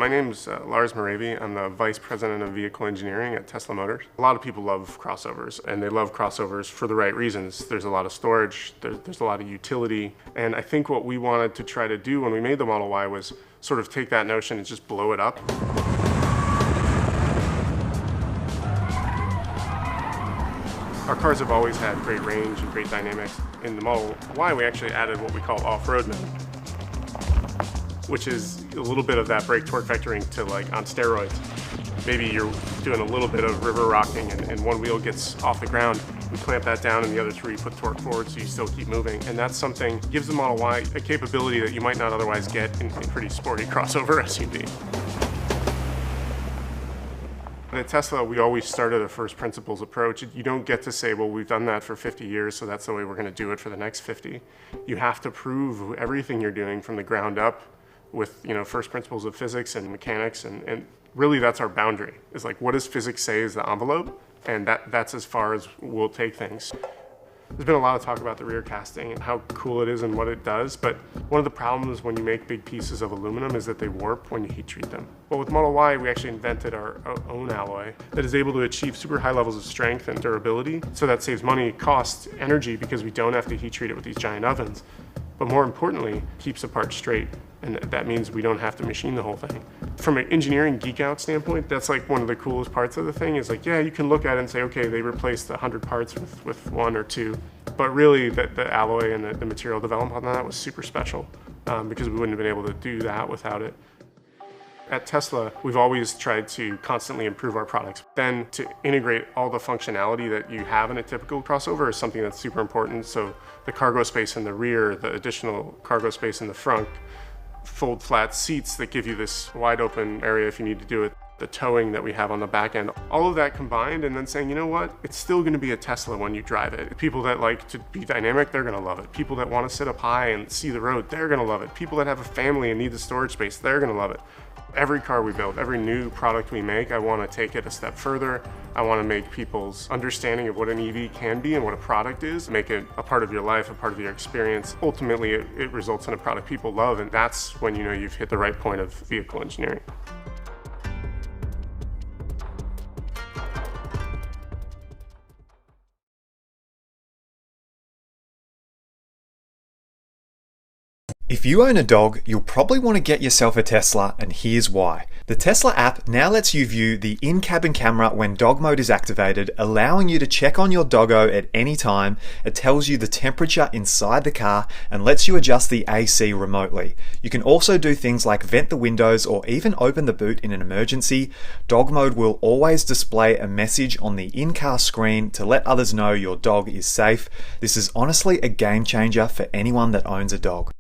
My name's Lars Moravi. I'm the Vice President of Vehicle Engineering at Tesla Motors. A lot of people love crossovers, and they love crossovers for the right reasons. There's a lot of storage, there's a lot of utility, and I think what we wanted to try to do when we made the Model Y was sort of take that notion and just blow it up. Our cars have always had great range and great dynamics. In the Model Y, we actually added what we call off-road mode, which is a little bit of that brake torque vectoring to like on steroids. Maybe you're doing a little bit of river rocking and one wheel gets off the ground, you clamp that down and the other three put torque forward so you still keep moving. And that's something, gives the Model Y a capability that you might not otherwise get in a pretty sporty crossover SUV. At Tesla, we always started a first principles approach. You don't get to say, well, we've done that for 50 years, so that's the way we're going to do it for the next 50. You have to prove everything you're doing from the ground up with, first principles of physics and mechanics, and really that's our boundary. Is like, what does physics say is the envelope? And that's as far as we'll take things. There's been a lot of talk about the rear casting and how cool it is and what it does, but one of the problems when you make big pieces of aluminum is that they warp when you heat treat them. Well, with Model Y, we actually invented our own alloy that is able to achieve super high levels of strength and durability, so that saves money, cost, energy, because we don't have to heat treat it with these giant ovens. But more importantly, keeps the part straight, and that means we don't have to machine the whole thing. From an engineering geek out standpoint, that's like one of the coolest parts of the thing is like, yeah, you can look at it and say, okay, they replaced 100 parts with one or two. But really, the alloy and the material development on that was super special because we wouldn't have been able to do that without it. At Tesla, we've always tried to constantly improve our products. Then to integrate all the functionality that you have in a typical crossover is something that's super important. So the cargo space in the rear, the additional cargo space in the front, fold flat seats that give you this wide open area if you need to do it, the towing that we have on the back end, all of that combined, and then saying, you know what, it's still going to be a Tesla when you drive it. People that like to be dynamic, they're going to love it. People that want to sit up high and see the road, they're going to love it. People that have a family and need the storage space, they're going to love it. Every car we build, every new product we make, I want to take it a step further. I want to make people's understanding of what an EV can be and what a product is, make it a part of your life, a part of your experience. Ultimately, it results in a product people love, and that's when you know you've hit the right point of vehicle engineering. If you own a dog, you'll probably want to get yourself a Tesla, and here's why. The Tesla app now lets you view the in-cabin camera when dog mode is activated, allowing you to check on your doggo at any time. It tells you the temperature inside the car and lets you adjust the AC remotely. You can also do things like vent the windows or even open the boot in an emergency. Dog mode will always display a message on the in-car screen to let others know your dog is safe. This is honestly a game changer for anyone that owns a dog.